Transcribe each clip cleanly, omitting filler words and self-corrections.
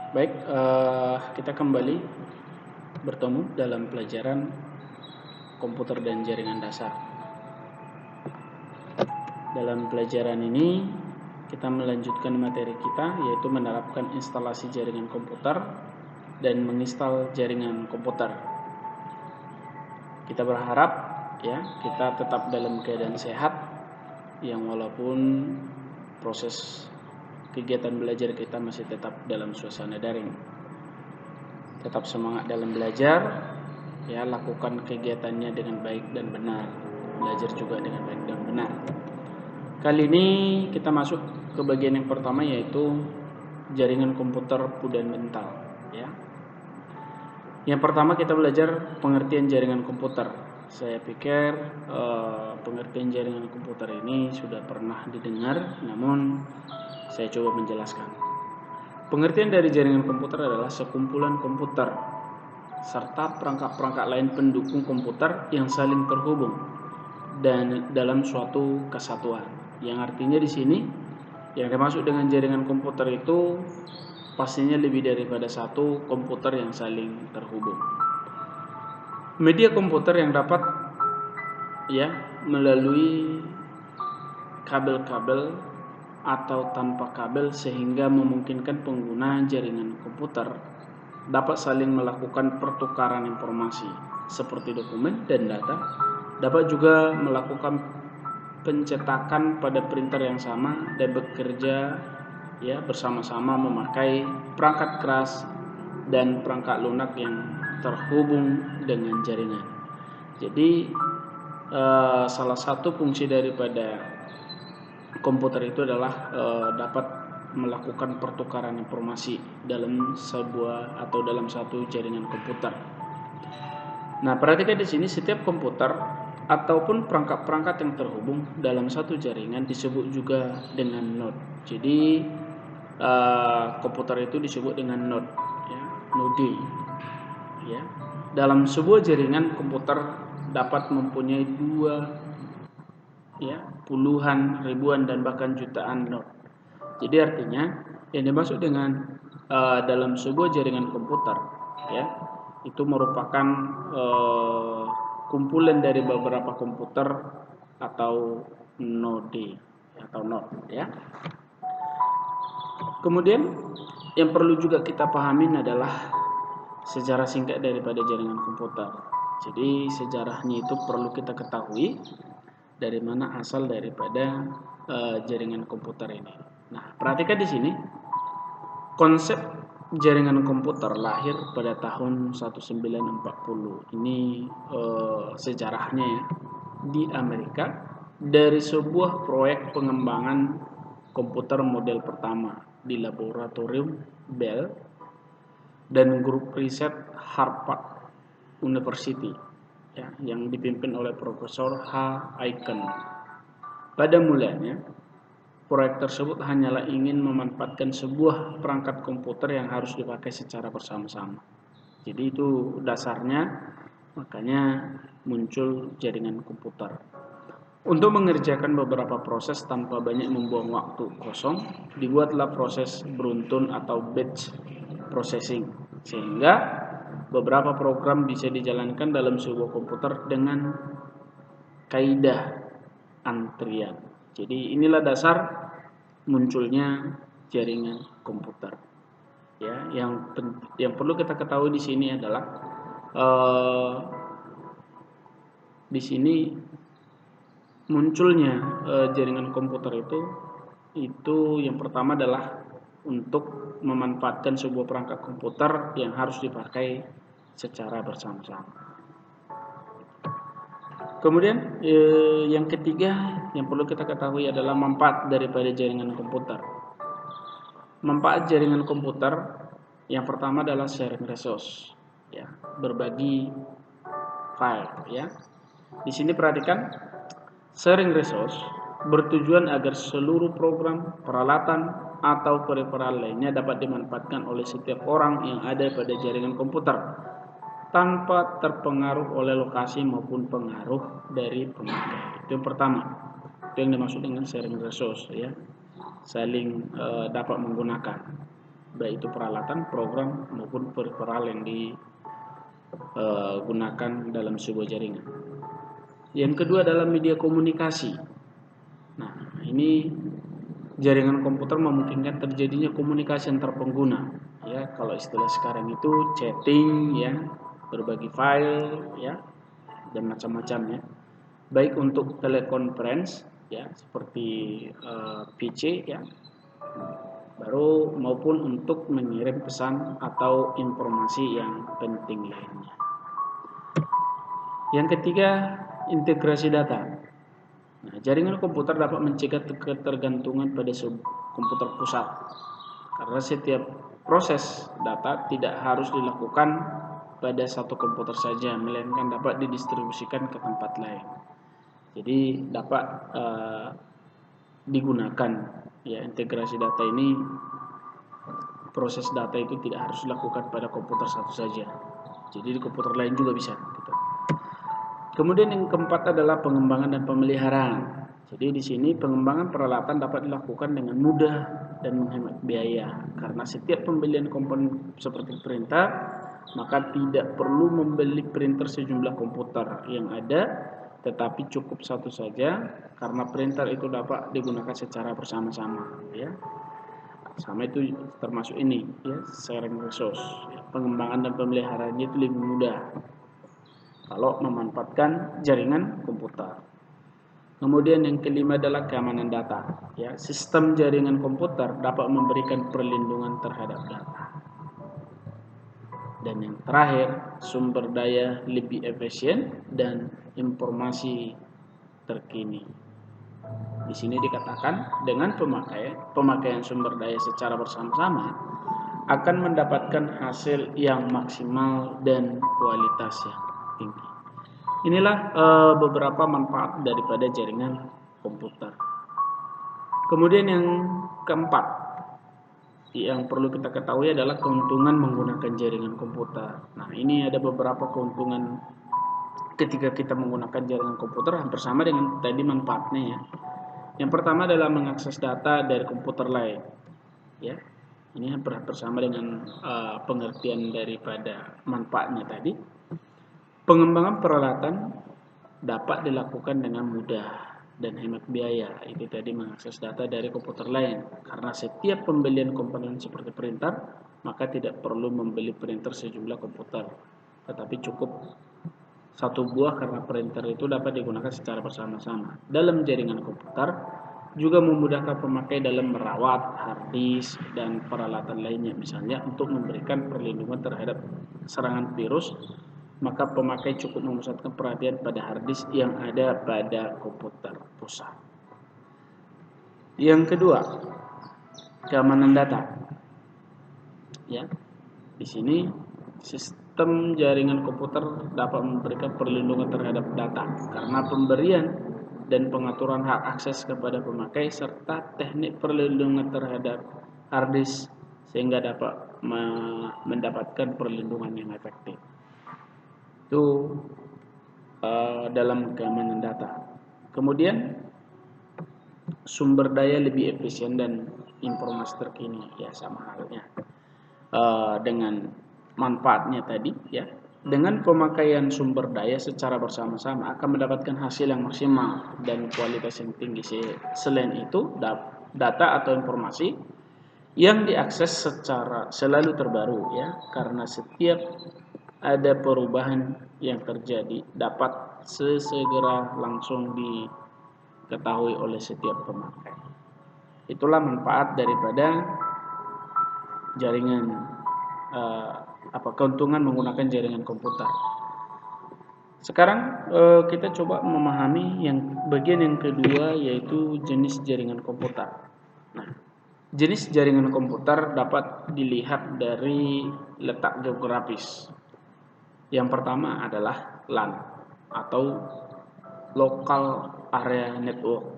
Baik, kita kembali bertemu dalam pelajaran komputer dan jaringan dasar. Dalam pelajaran ini kita melanjutkan materi kita, yaitu menerapkan instalasi jaringan komputer dan menginstal jaringan komputer. Kita berharap kita tetap dalam keadaan sehat, yang walaupun proses kegiatan belajar kita masih tetap dalam suasana daring. Tetap semangat dalam belajar, lakukan kegiatannya dengan baik dan benar, belajar juga dengan baik dan benar. Kali ini kita masuk ke bagian yang pertama, yaitu jaringan komputer fundamental. Yang pertama kita belajar pengertian jaringan komputer. Saya pikir pengertian jaringan komputer ini sudah pernah didengar, namun saya coba menjelaskan. Pengertian dari jaringan komputer adalah sekumpulan komputer serta perangkat-perangkat lain pendukung komputer yang saling terhubung dan dalam suatu kesatuan. Yang artinya di sini yang dimaksud dengan jaringan komputer itu pastinya lebih daripada satu komputer yang saling terhubung. Media komputer yang dapat melalui kabel-kabel atau tanpa kabel, sehingga memungkinkan pengguna jaringan komputer dapat saling melakukan pertukaran informasi seperti dokumen dan data, dapat juga melakukan pencetakan pada printer yang sama dan bekerja bersama-sama memakai perangkat keras dan perangkat lunak yang terhubung dengan jaringan. Jadi salah satu fungsi daripada komputer itu adalah dapat melakukan pertukaran informasi dalam sebuah atau dalam satu jaringan komputer. Nah, perhatikan di sini setiap komputer ataupun perangkat-perangkat yang terhubung dalam satu jaringan disebut juga dengan node. Jadi komputer itu disebut dengan node, node. Dalam sebuah jaringan komputer dapat mempunyai puluhan, ribuan dan bahkan jutaan node. Jadi artinya yang dimaksud dengan dalam sebuah jaringan komputer itu merupakan kumpulan dari beberapa komputer atau node atau node. Kemudian yang perlu juga kita pahamin adalah sejarah singkat daripada jaringan komputer. Jadi sejarahnya itu perlu kita ketahui, dari mana asal daripada jaringan komputer ini. Nah, perhatikan di sini konsep jaringan komputer lahir pada tahun 1940. Ini sejarahnya di Amerika dari sebuah proyek pengembangan komputer model pertama di laboratorium Bell dan grup riset Harvard University yang dipimpin oleh Profesor H. Aiken. Pada mulanya, proyek tersebut hanyalah ingin memanfaatkan sebuah perangkat komputer yang harus dipakai secara bersama-sama. Jadi itu dasarnya, makanya muncul jaringan komputer. Untuk mengerjakan beberapa proses tanpa banyak membuang waktu kosong, dibuatlah proses beruntun atau batch processing, sehingga beberapa program bisa dijalankan dalam sebuah komputer dengan kaidah antrian. Jadi inilah dasar munculnya jaringan komputer. Yang perlu kita ketahui di sini adalah di sini munculnya jaringan komputer itu yang pertama adalah untuk memanfaatkan sebuah perangkat komputer yang harus dipakai secara bersama-sama. Kemudian yang ketiga yang perlu kita ketahui adalah manfaat daripada jaringan komputer. Manfaat jaringan komputer yang pertama adalah sharing resource, berbagi file. Di sini perhatikan, sharing resource bertujuan agar seluruh program, peralatan atau peripheral lainnya dapat dimanfaatkan oleh setiap orang yang ada pada jaringan komputer tanpa terpengaruh oleh lokasi maupun pengaruh dari pemakai. Itu yang pertama. Itu yang dimaksud dengan sharing resource, saling dapat menggunakan. baik itu peralatan, program maupun peripheral yang digunakan dalam sebuah jaringan. Yang kedua adalah media komunikasi. Nah, ini jaringan komputer memungkinkan terjadinya komunikasi antar pengguna. Ya, kalau istilah sekarang itu chatting, ya, berbagi file, ya, dan macam-macam, ya. Baik untuk telekonferensi, ya, seperti PC, ya, baru maupun untuk mengirim pesan atau informasi yang penting lainnya. Yang ketiga, integrasi data. Nah, jaringan komputer dapat mencegah ketergantungan pada komputer pusat, karena setiap proses data tidak harus dilakukan pada satu komputer saja, melainkan dapat didistribusikan ke tempat lain. Jadi dapat digunakan, ya, integrasi data ini. Proses data itu tidak harus dilakukan pada komputer satu saja, jadi di komputer lain juga bisa, gitu. Kemudian yang keempat adalah pengembangan dan pemeliharaan. Jadi di sini pengembangan peralatan dapat dilakukan dengan mudah dan menghemat biaya, karena setiap pembelian komponen seperti printer, maka tidak perlu membeli printer sejumlah komputer yang ada, tetapi cukup satu saja, karena printer itu dapat digunakan secara bersama-sama, ya. Sama itu termasuk ini, ya, sharing resource. Ya, pengembangan dan pemeliharaannya itu lebih mudah kalau memanfaatkan jaringan komputer. Kemudian yang kelima adalah keamanan data. Ya, sistem jaringan komputer dapat memberikan perlindungan terhadap data. Dan yang terakhir, sumber daya lebih efisien dan informasi terkini. Di sini dikatakan dengan pemakaian sumber daya secara bersama-sama akan mendapatkan hasil yang maksimal dan kualitas yang tinggi. Inilah beberapa manfaat daripada jaringan komputer. Kemudian yang keempat yang perlu kita ketahui adalah keuntungan menggunakan jaringan komputer. Nah, ini ada beberapa keuntungan ketika kita menggunakan jaringan komputer, hampir sama dengan tadi manfaatnya, ya. Yang pertama adalah mengakses data dari komputer lain, ya. Ini hampir sama dengan pengertian daripada manfaatnya tadi. Pengembangan peralatan dapat dilakukan dengan mudah dan hemat biaya. Itu tadi mengakses data dari komputer lain. Karena setiap pembelian komponen seperti printer, maka tidak perlu membeli printer sejumlah komputer, tetapi cukup satu buah, karena printer itu dapat digunakan secara bersama-sama. Dalam jaringan komputer juga memudahkan pemakai dalam merawat hard disk dan peralatan lainnya. Misalnya untuk memberikan perlindungan terhadap serangan virus, maka pemakai cukup memusatkan perhatian pada hard disk yang ada pada komputer pusat. Yang kedua, keamanan data. Ya, di sini sistem jaringan komputer dapat memberikan perlindungan terhadap data karena pemberian dan pengaturan hak akses kepada pemakai serta teknik perlindungan terhadap hard disk sehingga dapat mendapatkan perlindungan yang efektif. Itu dalam keamanan data. Kemudian sumber daya lebih efisien dan informasi terkini, ya, sama halnya dengan manfaatnya tadi, ya. Dengan pemakaian sumber daya secara bersama-sama akan mendapatkan hasil yang maksimal dan kualitas yang tinggi. Selain itu, data atau informasi yang diakses secara selalu terbaru, ya, karena setiap ada perubahan yang terjadi dapat sesegera langsung diketahui oleh setiap pemakai. Itulah manfaat daripada jaringan keuntungan menggunakan jaringan komputer. Sekarang kita coba memahami bagian yang kedua, yaitu jenis jaringan komputer. Nah, jenis jaringan komputer dapat dilihat dari letak geografis. Yang pertama adalah LAN atau Local Area Network.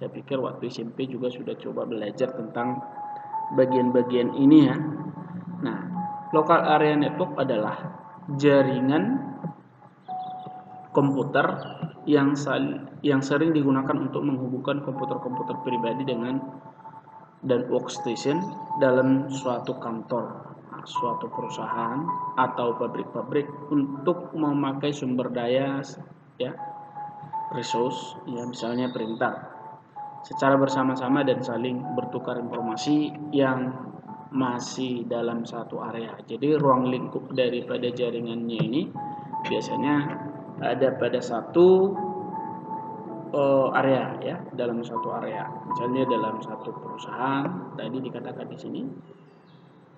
Saya pikir waktu SMP juga sudah coba belajar tentang bagian-bagian ini, ya. Nah, Local Area Network adalah jaringan komputer yang sering digunakan untuk menghubungkan komputer-komputer pribadi dengan dan workstation dalam suatu kantor, suatu perusahaan atau pabrik-pabrik untuk memakai sumber daya ya, resource ya, misalnya printer, secara bersama-sama dan saling bertukar informasi yang masih dalam satu area. Jadi ruang lingkup daripada jaringannya ini biasanya ada pada satu area ya, dalam satu area. Misalnya dalam satu perusahaan, tadi dikatakan di sini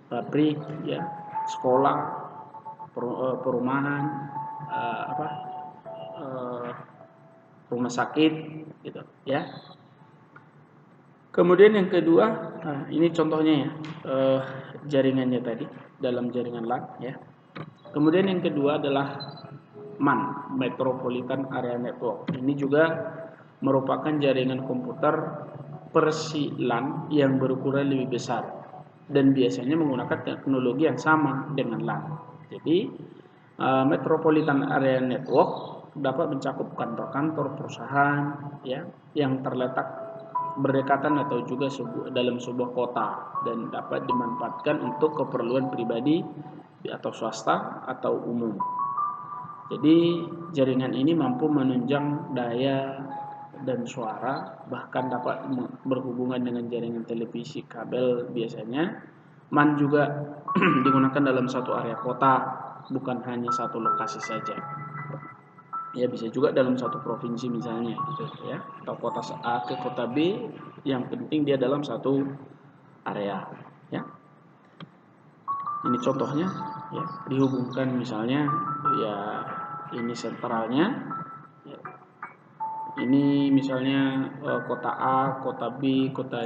pabrik ya, sekolah, perumahan, rumah sakit gitu ya. Kemudian yang kedua, ini contohnya ya, jaringannya tadi dalam jaringan LAN ya. Kemudian yang kedua adalah MAN, Metropolitan Area Network. Ini juga merupakan jaringan komputer versi LAN yang berukuran lebih besar dan biasanya menggunakan teknologi yang sama dengan LAN. Jadi Metropolitan Area Network dapat mencakup kantor-kantor perusahaan ya, yang terletak berdekatan atau juga dalam sebuah kota dan dapat dimanfaatkan untuk keperluan pribadi atau swasta atau umum. Jadi jaringan ini mampu menunjang daya dan suara, bahkan dapat berhubungan dengan jaringan televisi kabel biasanya. MAN juga digunakan dalam satu area kota, bukan hanya satu lokasi saja. Ya, bisa juga dalam satu provinsi misalnya gitu ya, atau kota A ke kota B, yang penting dia dalam satu area ya. Ini contohnya ya, dihubungkan misalnya ya, ini sentralnya ya. Ini misalnya kota A, kota B, kota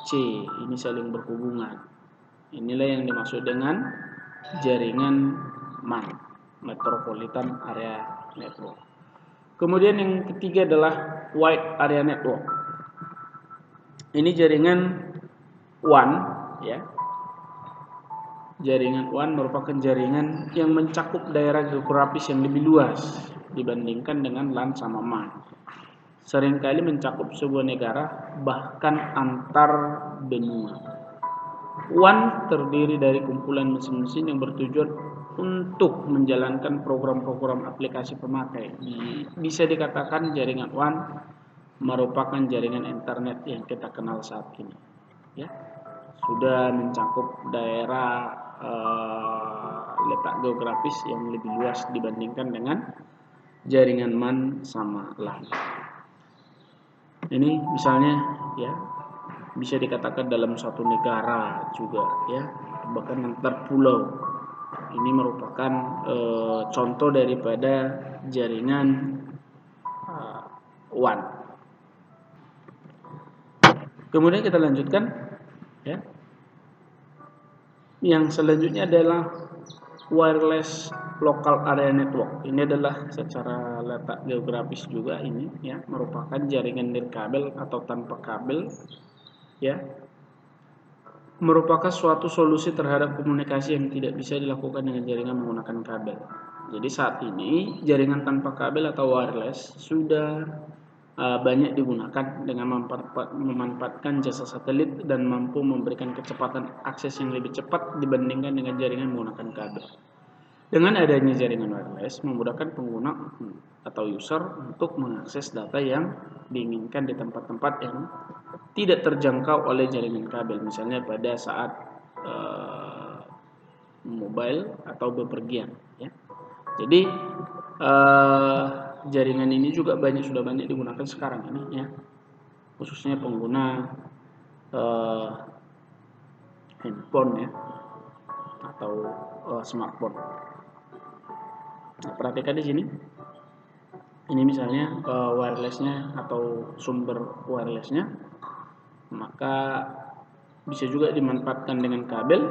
C, ini saling berhubungan. Inilah yang dimaksud dengan jaringan MAN, Metropolitan Area Network. Kemudian yang ketiga adalah Wide Area Network. Ini jaringan WAN ya. Jaringan WAN merupakan jaringan yang mencakup daerah geografis yang lebih luas dibandingkan dengan LAN sama MAN. Seringkali mencakup sebuah negara, bahkan antar benua. WAN terdiri dari kumpulan mesin-mesin yang bertujuan untuk menjalankan program-program aplikasi pemakai. Bisa dikatakan jaringan WAN merupakan jaringan internet yang kita kenal saat ini. Ya, sudah mencakup daerah letak geografis yang lebih luas dibandingkan dengan jaringan MAN sama LAN. Ini misalnya ya, bisa dikatakan dalam suatu negara juga ya, bahkan antar pulau. Ini merupakan contoh daripada jaringan WAN. Kemudian kita lanjutkan ya. Yang selanjutnya adalah wireless local area network. Ini adalah secara letak geografis juga ini ya, merupakan jaringan nirkabel atau tanpa kabel ya. Merupakan suatu solusi terhadap komunikasi yang tidak bisa dilakukan dengan jaringan menggunakan kabel. Jadi saat ini jaringan tanpa kabel atau wireless sudah banyak digunakan dengan memanfaatkan jasa satelit dan mampu memberikan kecepatan akses yang lebih cepat dibandingkan dengan jaringan menggunakan kabel. Dengan adanya jaringan wireless memudahkan pengguna atau user untuk mengakses data yang diinginkan di tempat-tempat yang tidak terjangkau oleh jaringan kabel, misalnya pada saat mobile atau bepergian ya. Jadi jaringan ini juga sudah banyak digunakan sekarang ini ya, khususnya pengguna handphone ya, atau smartphone. Nah, perhatikan di sini. Ini misalnya wirelessnya atau sumber wirelessnya, maka bisa juga dimanfaatkan dengan kabel,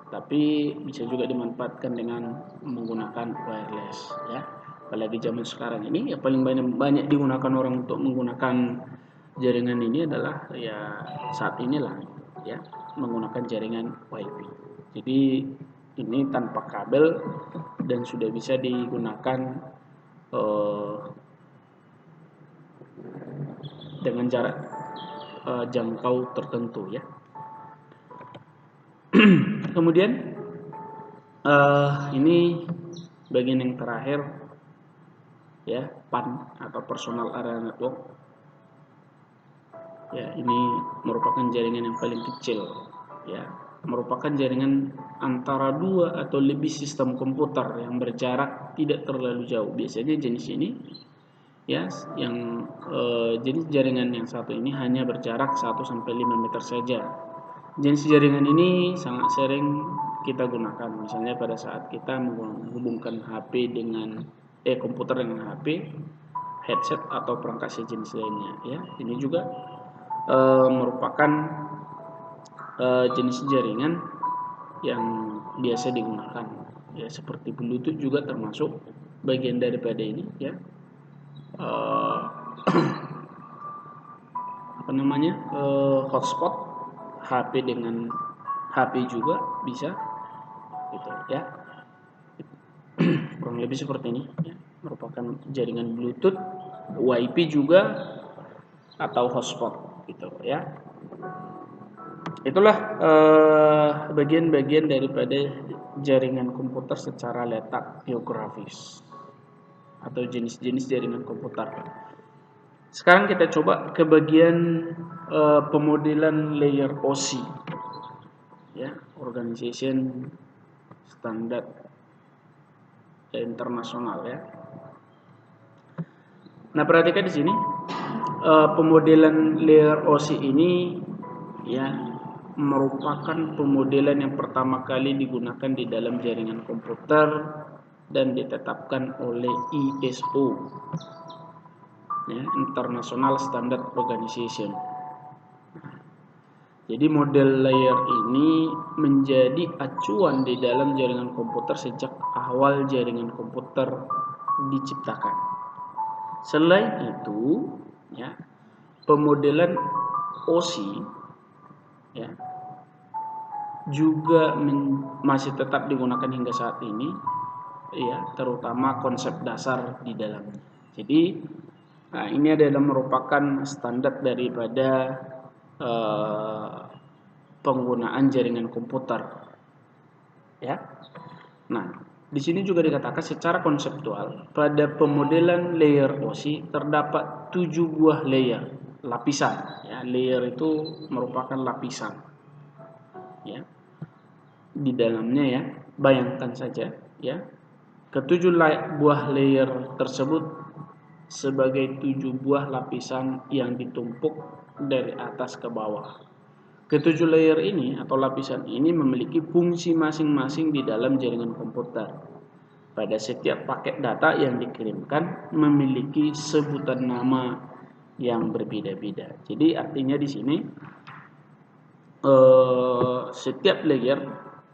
tapi bisa juga dimanfaatkan dengan menggunakan wireless ya. Apalagi zaman sekarang ini ya, paling banyak digunakan orang untuk menggunakan jaringan ini adalah ya saat inilah ya, menggunakan jaringan WiFi. Jadi ini tanpa kabel dan sudah bisa digunakan dengan jarak jangkau tertentu ya. Kemudian ini bagian yang terakhir, ya, PAN atau Personal Area Network. Ya, ini merupakan jaringan yang paling kecil, ya, merupakan jaringan antara dua atau lebih sistem komputer yang berjarak tidak terlalu jauh. Biasanya jenis ini, ya, yang jenis jaringan yang satu ini hanya berjarak 1-5 meter saja. Jenis jaringan ini sangat sering kita gunakan, misalnya pada saat kita menghubungkan HP dengan komputer dengan HP, headset atau perangkat sejenis lainnya, ya. Ini juga merupakan jenis jaringan yang biasa digunakan, ya, seperti Bluetooth juga termasuk bagian daripada ini, ya. Apa namanya, hotspot HP dengan HP juga bisa, gitu, ya. Kurang lebih seperti ini, ya. Merupakan jaringan Bluetooth, WiFi juga, atau hotspot, gitu, ya. Itulah bagian-bagian daripada jaringan komputer secara letak geografis atau jenis-jenis jaringan komputer. Sekarang kita coba ke bagian pemodelan layer OSI, ya, Organization Standard Internasional, ya. Nah, perhatikan di sini pemodelan layer OSI ini, ya, merupakan pemodelan yang pertama kali digunakan di dalam jaringan komputer dan ditetapkan oleh ISO, ya, International Standard Organization. Jadi model layer ini menjadi acuan di dalam jaringan komputer sejak awal jaringan komputer diciptakan. Selain itu, ya, pemodelan OSI, ya, juga masih tetap digunakan hingga saat ini, ya, terutama konsep dasar di dalamnya. Jadi ini adalah merupakan standar daripada penggunaan jaringan komputer, ya. Nah, di sini juga dikatakan secara konseptual pada pemodelan layer OSI terdapat 7 buah layer, lapisan, ya. Layer itu merupakan lapisan, ya, di dalamnya, ya. Bayangkan saja, ya, ketujuh buah layer tersebut sebagai 7 buah lapisan yang ditumpuk dari atas ke bawah. Ketujuh layer ini atau lapisan ini memiliki fungsi masing-masing di dalam jaringan komputer. Pada setiap paket data yang dikirimkan memiliki sebutan nama yang berbeda-beda. Jadi artinya di sini setiap layer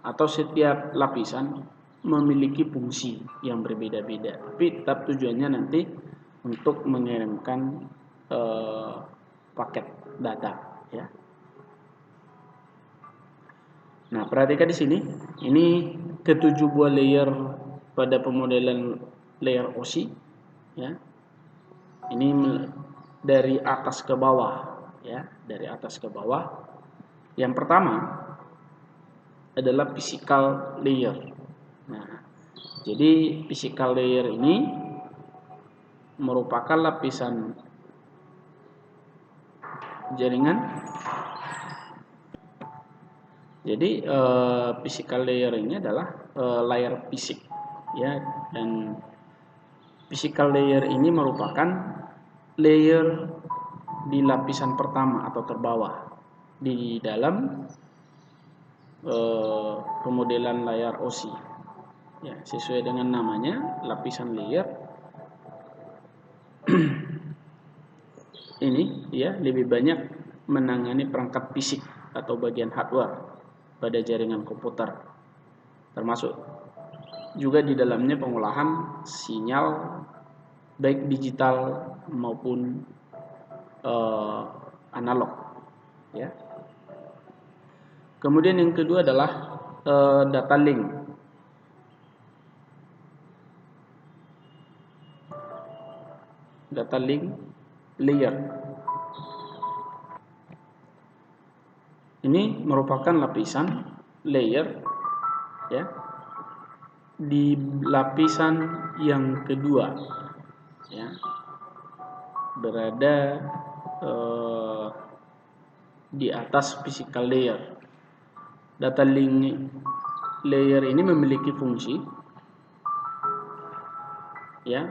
atau setiap lapisan memiliki fungsi yang berbeda-beda, tapi tetap tujuannya nanti untuk mengirimkan paket data, ya. Nah, perhatikan di sini, ini ketujuh buah layer pada pemodelan layer OSI, ya. Ini dari atas ke bawah, ya, dari atas ke bawah. Yang pertama adalah physical layer. Nah, jadi physical layer ini merupakan lapisan jaringan. Jadi physical layer ini adalah layer fisik, ya, dan physical layer ini merupakan layer di lapisan pertama atau terbawah di dalam pemodelan layar OSI, ya, sesuai dengan namanya lapisan layer. Ini, ya, lebih banyak menangani perangkat fisik atau bagian hardware pada jaringan komputer, termasuk juga di dalamnya pengolahan sinyal baik digital maupun analog, ya. Kemudian yang kedua adalah data link. Data link layer ini merupakan lapisan layer, ya, di lapisan yang kedua, ya, berada di atas physical layer. Data link layer ini memiliki fungsi, ya,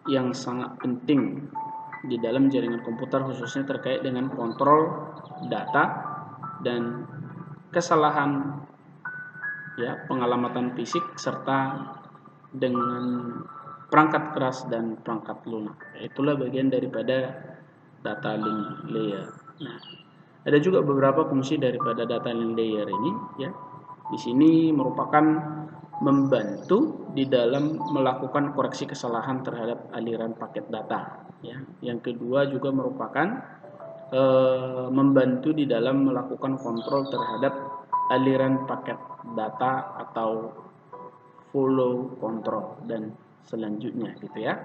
yang sangat penting di dalam jaringan komputer, khususnya terkait dengan kontrol data dan kesalahan, ya, pengalamatan fisik serta dengan perangkat keras dan perangkat lunak. Itulah bagian daripada data link layer. Nah, ada juga beberapa fungsi daripada data link layer ini, ya. Di sini merupakan membantu di dalam melakukan koreksi kesalahan terhadap aliran paket data, ya. Yang kedua juga merupakan membantu di dalam melakukan kontrol terhadap aliran paket data atau follow control dan selanjutnya, gitu ya.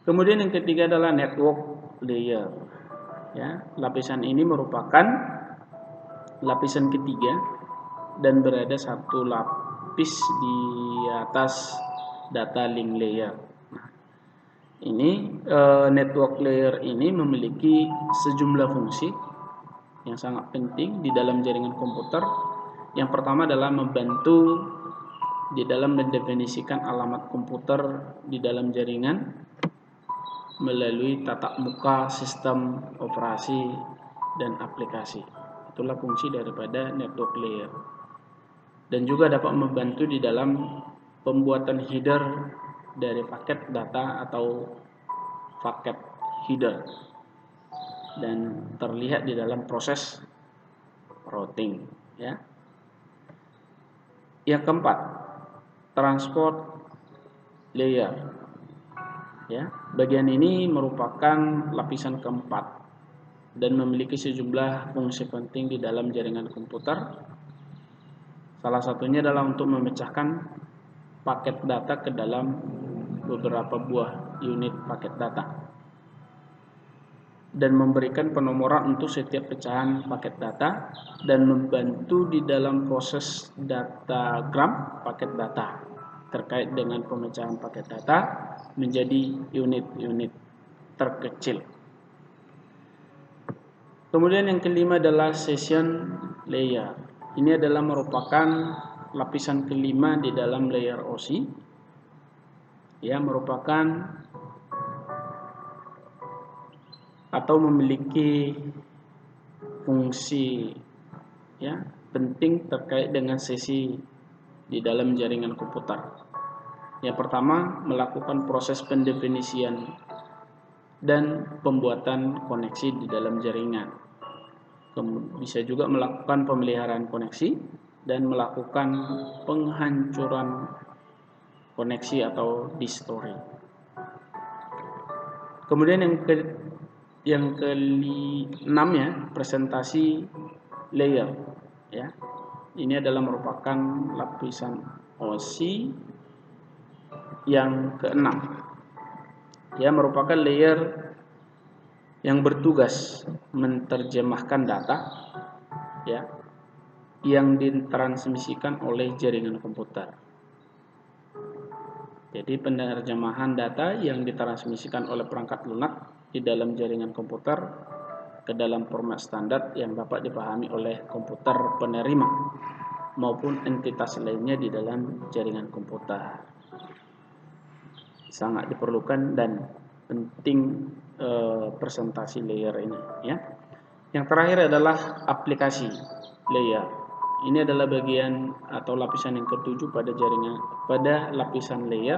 Kemudian yang ketiga adalah network layer, ya. Lapisan ini merupakan lapisan ketiga dan berada satu lapis di atas data link layer. Nah, ini network layer ini memiliki sejumlah fungsi yang sangat penting di dalam jaringan komputer. Yang pertama adalah membantu di dalam mendefinisikan alamat komputer di dalam jaringan melalui tatap muka sistem operasi dan aplikasi. Itulah fungsi daripada network layer. Dan juga dapat membantu di dalam pembuatan header dari paket data atau paket header, dan terlihat di dalam proses routing, ya. Yang keempat, transport layer, ya. Bagian ini merupakan lapisan keempat dan memiliki sejumlah fungsi penting di dalam jaringan komputer. Salah satunya adalah untuk memecahkan paket data ke dalam beberapa buah unit paket data dan memberikan penomoran untuk setiap pecahan paket data dan membantu di dalam proses datagram paket data terkait dengan pemecahan paket data menjadi unit-unit terkecil. Kemudian yang kelima adalah session layer. Ini adalah merupakan lapisan kelima di dalam layer OSI, ya, merupakan atau memiliki fungsi, ya, penting terkait dengan sesi di dalam jaringan komputer. Yang pertama, melakukan proses pendefinisian dan pembuatan koneksi di dalam jaringan. Bisa juga melakukan pemeliharaan koneksi dan melakukan penghancuran koneksi atau destroy. Kemudian yang ke-6, ya, presentasi layer, ya. Ini adalah merupakan lapisan OSI yang ke-6, ya, merupakan layer yang bertugas menerjemahkan data, ya, yang ditransmisikan oleh jaringan komputer. Jadi penerjemahan data yang ditransmisikan oleh perangkat lunak di dalam jaringan komputer ke dalam format standar yang dapat dipahami oleh komputer penerima maupun entitas lainnya di dalam jaringan komputer. Sangat diperlukan dan penting presentasi layer ini, ya. Yang terakhir adalah aplikasi layer. Ini adalah bagian atau lapisan yang ketujuh pada lapisan layer,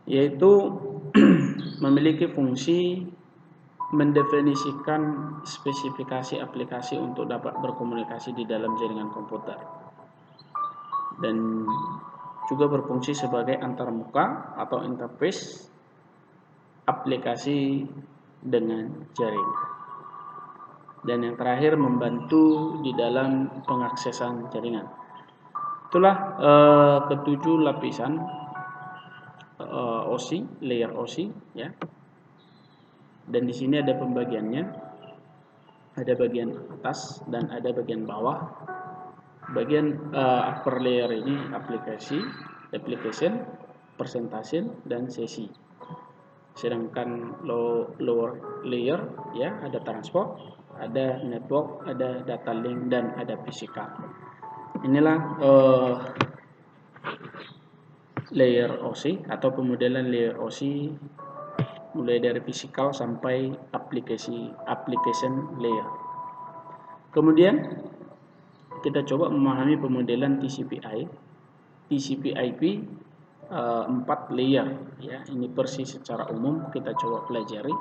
yaitu memiliki fungsi mendefinisikan spesifikasi aplikasi untuk dapat berkomunikasi di dalam jaringan komputer dan juga berfungsi sebagai antarmuka atau interface aplikasi dengan jaringan. Dan yang terakhir, membantu di dalam pengaksesan jaringan. Itulah ketujuh lapisan OSI, layer OSI, ya. Dan di sini ada pembagiannya. Ada bagian atas dan ada bagian bawah. Bagian upper layer ini application, presentation, dan sesi. Sedangkan lower layer ya ada transport, ada network, ada data link, dan ada physical. Inilah layer OC atau pemodelan layer OC mulai dari physical sampai application layer. Kemudian kita coba memahami pemodelan TCP/IP 4 layer ya. Ini persis secara umum kita coba pelajari.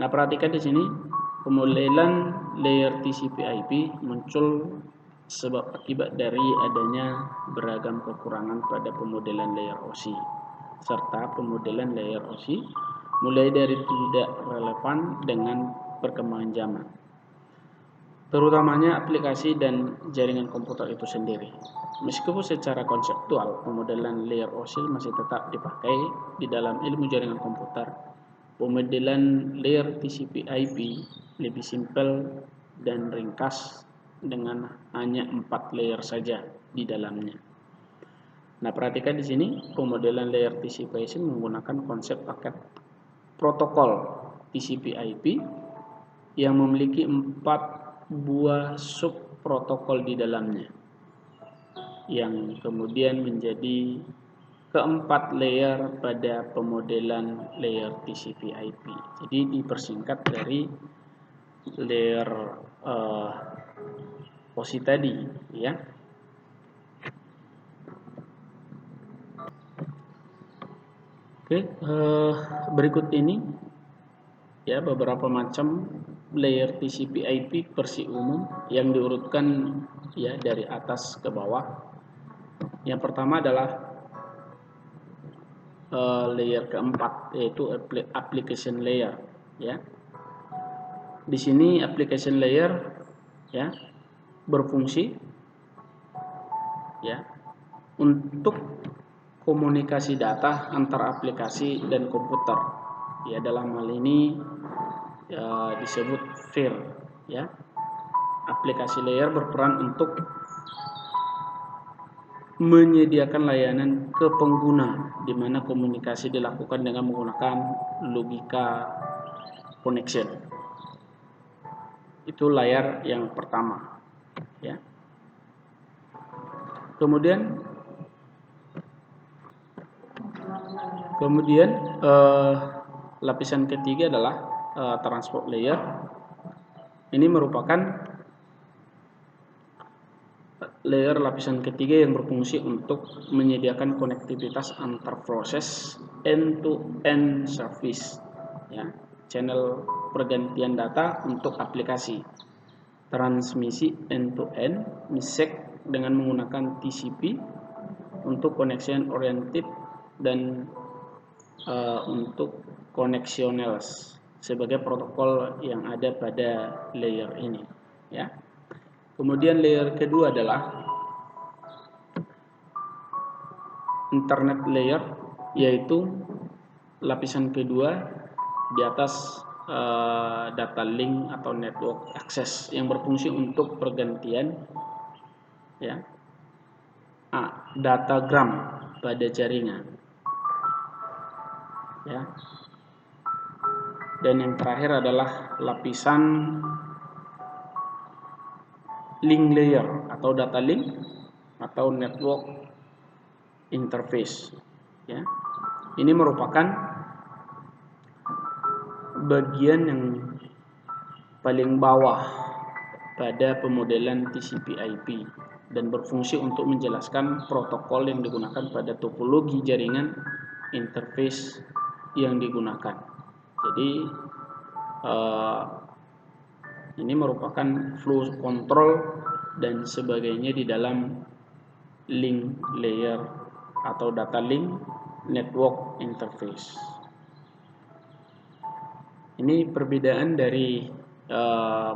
Nah, perhatikan di sini pemodelan layer TCP/IP muncul sebab akibat dari adanya beragam kekurangan pada pemodelan layer OC serta pemodelan layer OC mulai dari tidak relevan dengan perkembangan zaman, terutamanya aplikasi dan jaringan komputer itu sendiri. Meskipun secara konseptual pemodelan layer OC masih tetap dipakai di dalam ilmu jaringan komputer, pemodelan layer TCP/IP lebih simpel dan ringkas dengan hanya 4 layer saja di dalamnya. Nah, perhatikan di sini pemodelan layer TCP/IP menggunakan konsep paket protokol TCP/IP yang memiliki 4 buah sub protokol di dalamnya, yang kemudian menjadi keempat layer pada pemodelan layer TCP/IP. Jadi dipersingkat dari layer OC tadi, ya. Oke, berikut ini ya beberapa macam layer TCP/IP versi umum yang diurutkan ya dari atas ke bawah. Yang pertama adalah layer keempat, yaitu application layer ya. Di sini application layer ya berfungsi ya untuk komunikasi data antar aplikasi dan komputer. Ya, dalam hal ini disebut FIR ya. Aplikasi layer berperan untuk menyediakan layanan ke pengguna di mana komunikasi dilakukan dengan menggunakan logika connection. Itu layar yang pertama ya. Kemudian lapisan ketiga adalah transport layer. Ini merupakan layer lapisan ketiga yang berfungsi untuk menyediakan konektivitas antar proses end-to-end service ya, channel pergantian data untuk aplikasi, transmisi end-to-end, MISEC dengan menggunakan TCP untuk connection oriented, dan untuk connectionals sebagai protokol yang ada pada layer ini ya. Kemudian layer kedua adalah internet layer, yaitu lapisan kedua di atas data link atau network access yang berfungsi untuk pergantian ya datagram pada jaringan ya. Dan yang terakhir adalah lapisan link layer atau data link atau network interface ya. Ini merupakan bagian yang paling bawah pada pemodelan TCP/IP dan berfungsi untuk menjelaskan protokol yang digunakan pada topologi jaringan interface yang digunakan. Jadi ini merupakan flow control dan sebagainya di dalam link layer atau data link network interface. Ini perbedaan dari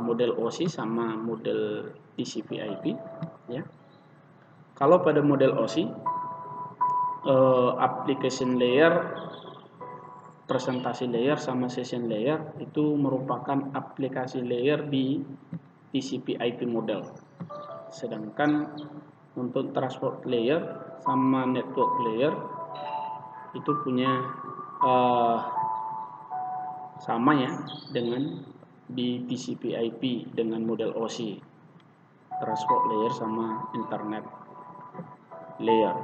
model OC sama model TCP/IP ya. Kalau pada model OC application layer, presentasi layer sama session layer itu merupakan aplikasi layer di TCP/IP model. Sedangkan untuk transport layer sama network layer itu punya sama ya dengan di TCP/IP dengan model OSI, transport layer sama internet layer.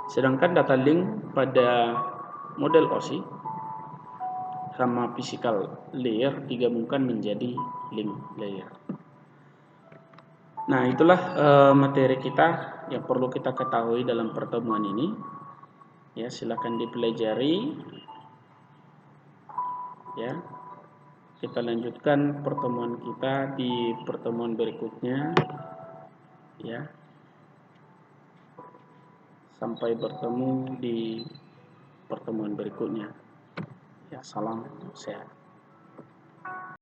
Sedangkan data link pada model OSI sama physical layer digabungkan menjadi link layer. Nah, itulah materi kita yang perlu kita ketahui dalam pertemuan ini. Ya, silakan dipelajari. Ya. Kita lanjutkan pertemuan kita di pertemuan berikutnya. Ya. Sampai bertemu di pertemuan berikutnya. Ya, salam sehat.